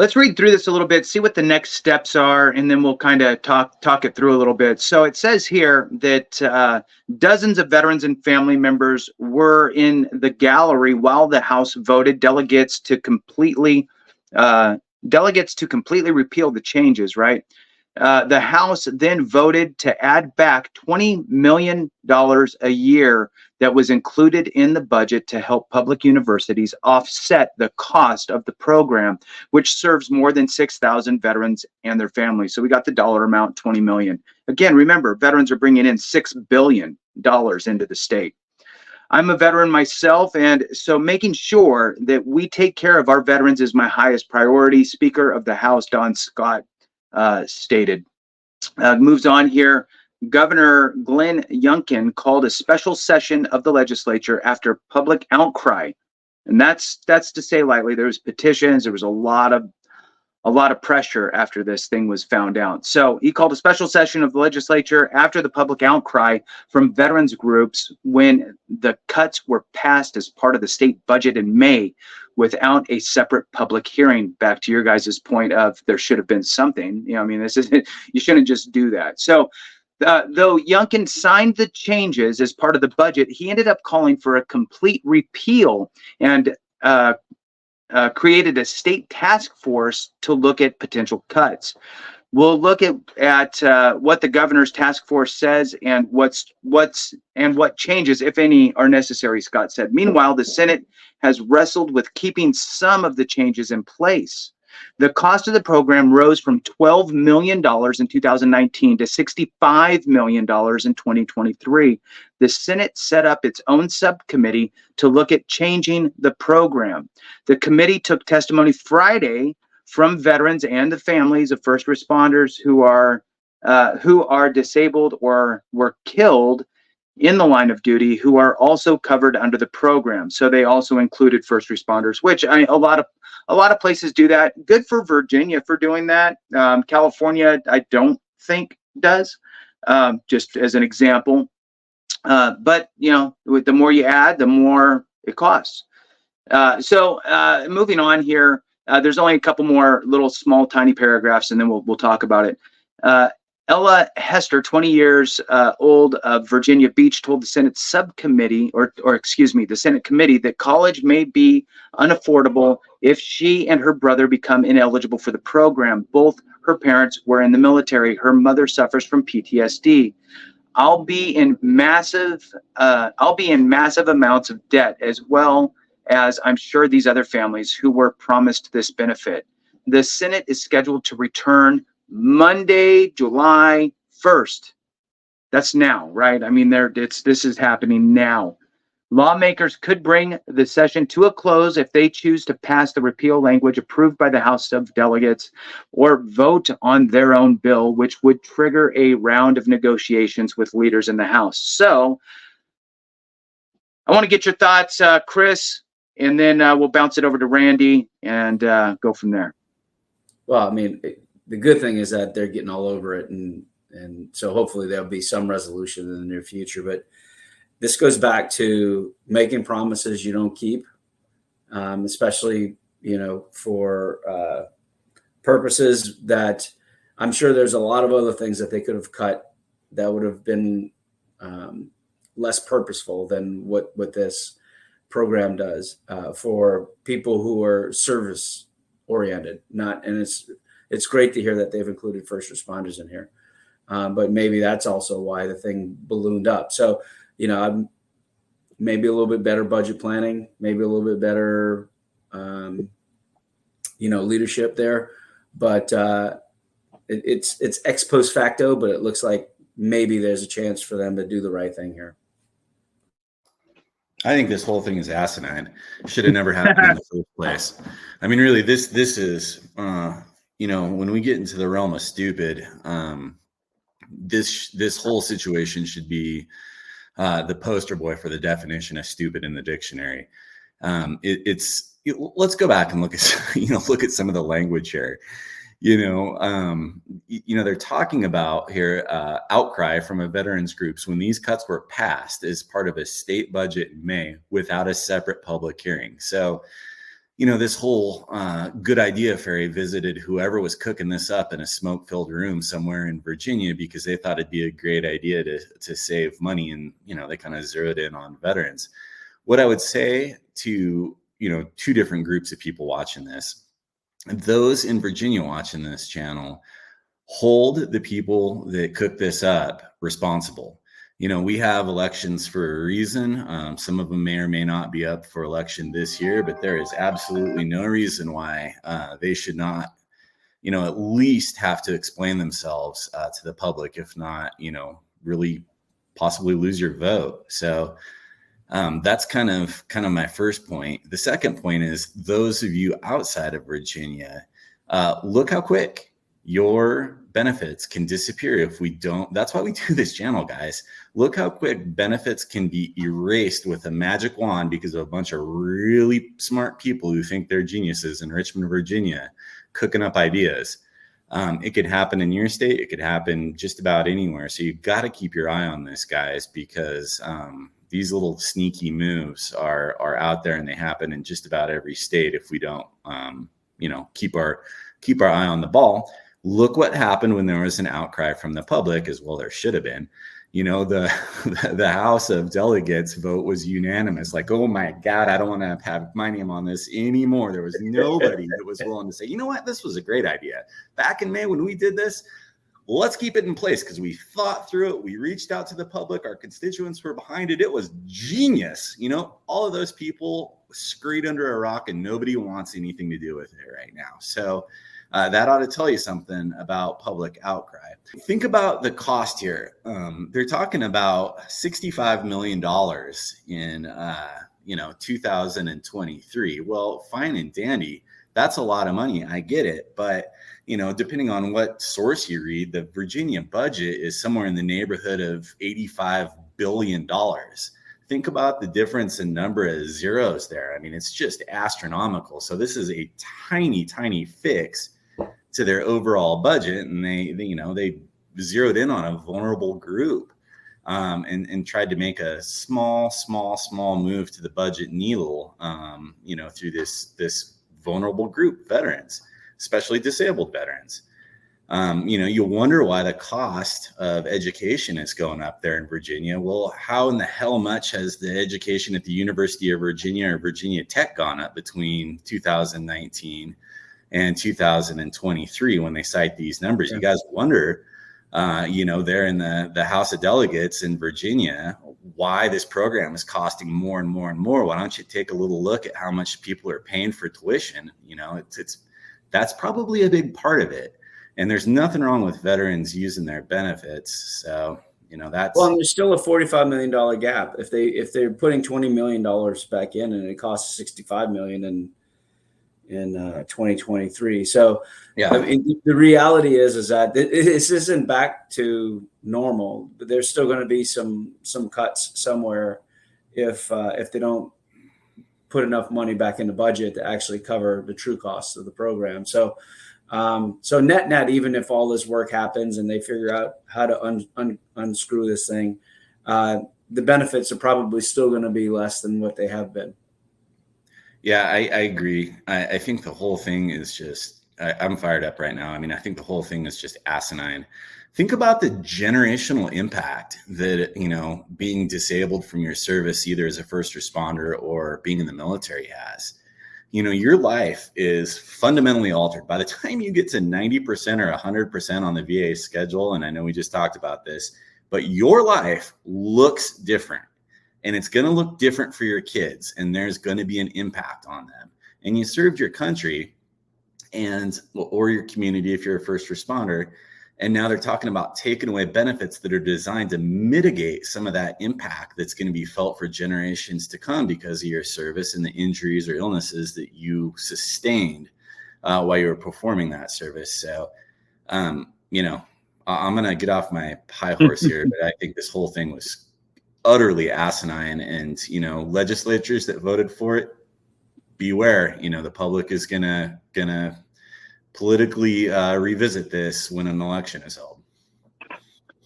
Let's read through this a little bit, see what the next steps are, and then we'll kind of talk it through a little bit. So it says here that dozens of veterans and family members were in the gallery while the House voted delegates to completely repeal the changes, right? The House then voted to add back $20 million a year that was included in the budget to help public universities offset the cost of the program, which serves more than 6,000 veterans and their families. So we got the dollar amount, 20 million. Again, remember, veterans are bringing in $6 billion into the state. I'm a veteran myself, and so making sure that we take care of our veterans is my highest priority. Speaker of the House, Don Scott, stated. Moves on here. Governor Glenn Youngkin called a special session of the legislature after public outcry, and that's to say lightly. There was petitions. There was a lot of pressure after this thing was found out. So he called a special session of the legislature after the public outcry from veterans groups when the cuts were passed as part of the state budget in May without a separate public hearing. Back to your guys' point of there should have been something. I mean, this isn't, you shouldn't just do that. So though Youngkin signed the changes as part of the budget, he ended up calling for a complete repeal and created a state task force to look at potential cuts. We'll look at what the governor's task force says and what changes, if any, are necessary, Scott said. Meanwhile, the Senate has wrestled with keeping some of the changes in place. The cost of the program rose from $12 million in 2019 to $65 million in 2023. The Senate set up its own subcommittee to look at changing the program. The committee took testimony Friday from veterans and the families of first responders who are disabled or were killed in the line of duty, who are also covered under the program. So they also included first responders, which a lot of places do that. Good for Virginia for doing that. California, I don't think does, just as an example. But the more you add, the more it costs. So moving on here, there's only a couple more little small tiny paragraphs, and then we'll talk about it. Ella Hester, 20 years old, of Virginia Beach, told the Senate subcommittee, the Senate committee, that college may be unaffordable if she and her brother become ineligible for the program. Both her parents were in the military. Her mother suffers from PTSD. I'll be in massive amounts of debt, as well as I'm sure these other families who were promised this benefit. The Senate is scheduled to return Monday, July 1st. That's now, right? I mean, this is happening now. Lawmakers could bring the session to a close if they choose to pass the repeal language approved by the House of Delegates or vote on their own bill, which would trigger a round of negotiations with leaders in the House. So I want to get your thoughts, Chris, and then we'll bounce it over to Randy and go from there. Well, I mean, the good thing is that they're getting all over it, and so hopefully there'll be some resolution in the near future. But this goes back to making promises you don't keep, especially for purposes that I'm sure there's a lot of other things that they could have cut that would have been less purposeful than what this program does for people who are service oriented. It's great to hear that they've included first responders in here, but maybe that's also why the thing ballooned up. So, maybe a little bit better budget planning, maybe a little bit better, leadership there. But it's ex post facto, but it looks like maybe there's a chance for them to do the right thing here. I think this whole thing is asinine. Should have never happened in the first place. I mean, really, this is, when we get into the realm of stupid, this whole situation should be the poster boy for the definition of stupid in the dictionary. Let's go back and look at some of the language here. They're talking about here outcry from a veterans groups when these cuts were passed as part of a state budget in May without a separate public hearing. So, this whole good idea fairy visited whoever was cooking this up in a smoke-filled room somewhere in Virginia because they thought it'd be a great idea to save money, and they kind of zeroed in on veterans. What I would say to two different groups of people watching this, those in Virginia watching this channel, hold the people that cook this up responsible. We have elections for a reason. Some of them may or may not be up for election this year, but there is absolutely no reason why they should not, at least have to explain themselves to the public, if not, really possibly lose your vote. So that's kind of my first point. The second point is those of you outside of Virginia, look how quick your benefits can disappear if we don't. That's why we do this channel, guys. Look how quick benefits can be erased with a magic wand because of a bunch of really smart people who think they're geniuses in Richmond, Virginia, cooking up ideas. It could happen in your state. It could happen just about anywhere. So you've got to keep your eye on this, guys, because these little sneaky moves are out there, and they happen in just about every state if we don't, keep our eye on the ball. Look what happened when there was an outcry from the public, as well there should have been. The House of Delegates vote was unanimous. Like, oh my God, I don't want to have my name on this anymore. There was nobody that was willing to say, you know what, this was a great idea. Back in May when we did this, let's keep it in place because we thought through it. We reached out to the public. Our constituents were behind it. It was genius. All of those people scurried under a rock, and nobody wants anything to do with it right now. So that ought to tell you something about public outcry. Think about the cost here. They're talking about $65 million in 2023. Well, fine and dandy. That's a lot of money. I get it. But, depending on what source you read, the Virginia budget is somewhere in the neighborhood of $85 billion. Think about the difference in number of zeros there. I mean, it's just astronomical. So this is a tiny, tiny fix to their overall budget. And they zeroed in on a vulnerable group and tried to make a small move to the budget needle, through this vulnerable group, veterans, especially disabled veterans. You wonder why the cost of education is going up there in Virginia. Well, how in the hell much has the education at the University of Virginia or Virginia Tech gone up between 2019 and 2023 when they cite these numbers? Yeah. You guys wonder, they're in the House of Delegates in Virginia, why this program is costing more and more and more. Why don't you take a little look at how much people are paying for tuition? That's probably a big part of it. And there's nothing wrong with veterans using their benefits. So, that's. Well, and there's still a $45 million gap. If they're putting $20 million back in, and it costs $65 million in 2023. So, yeah, the reality is that this isn't back to normal. But there's still going to be some cuts somewhere if they don't put enough money back in the budget to actually cover the true costs of the program. So net, even if all this work happens and they figure out how to unscrew this thing, the benefits are probably still going to be less than what they have been. Yeah, I agree. I think the whole thing is just, I'm fired up right now. I mean, I think the whole thing is just asinine. Think about the generational impact that, being disabled from your service, either as a first responder or being in the military has. Your life is fundamentally altered by the time you get to 90% or 100% on the VA schedule. And I know we just talked about this, but your life looks different, and it's going to look different for your kids, and there's going to be an impact on them. And you served your country or your community if you're a first responder. And now they're talking about taking away benefits that are designed to mitigate some of that impact that's going to be felt for generations to come because of your service and the injuries or illnesses that you sustained while you were performing that service. So, I'm going to get off my high horse here, but I think this whole thing was utterly asinine. And, legislatures that voted for it, beware, the public is going to politically revisit this when an election is held.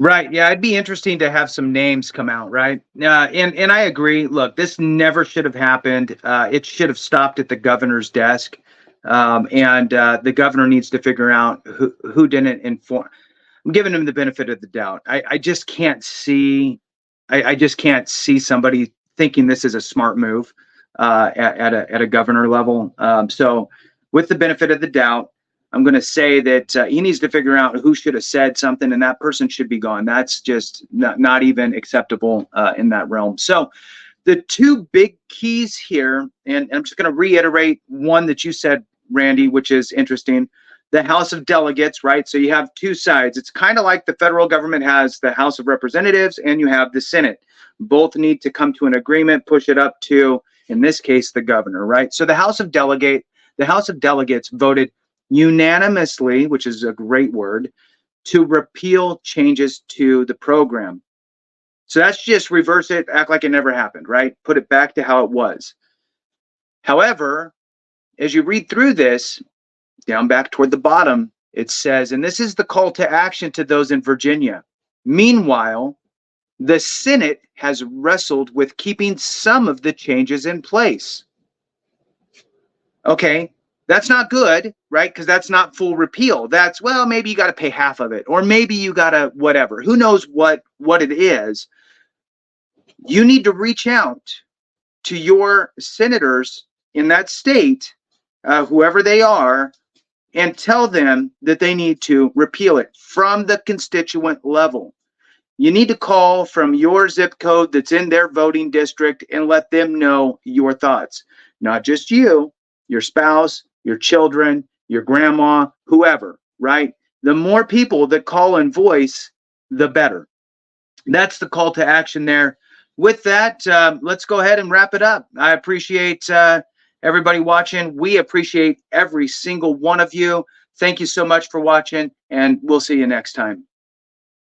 Right. Yeah, it'd be interesting to have some names come out, right? And I agree. Look, this never should have happened. It should have stopped at the governor's desk, and the governor needs to figure out who didn't inform. I'm giving him the benefit of the doubt. I just can't see. I just can't see somebody thinking this is a smart move at a governor level. So, with the benefit of the doubt, I'm going to say that he needs to figure out who should have said something, and that person should be gone. That's just not even acceptable in that realm. So, the two big keys here, and I'm just going to reiterate one that you said, Randy, which is interesting. The House of Delegates, right? So you have two sides. It's kind of like the federal government has the House of Representatives and you have the Senate. Both need to come to an agreement, push it up to, in this case, the governor, right? So the House of Delegates voted unanimously, which is a great word, to repeal changes to the program. So that's just reverse it, act like it never happened, right? Put it back to how it was. However, as you read through this, down back toward the bottom, it says, and this is the call to action to those in Virginia. Meanwhile, the Senate has wrestled with keeping some of the changes in place. Okay, that's not good, right? Because that's not full repeal. That's, well, maybe you got to pay half of it, or maybe you got to whatever. Who knows what it is? You need to reach out to your senators in that state, whoever they are, and tell them that they need to repeal it from the constituent level. You need to call from your zip code that's in their voting district and let them know your thoughts. Not just you, your spouse, your children, your grandma, whoever, right? The more people that call and voice, the better. That's the call to action there. With that, let's go ahead and wrap it up. I appreciate everybody watching. We appreciate every single one of you. Thank you so much for watching, and we'll see you next time.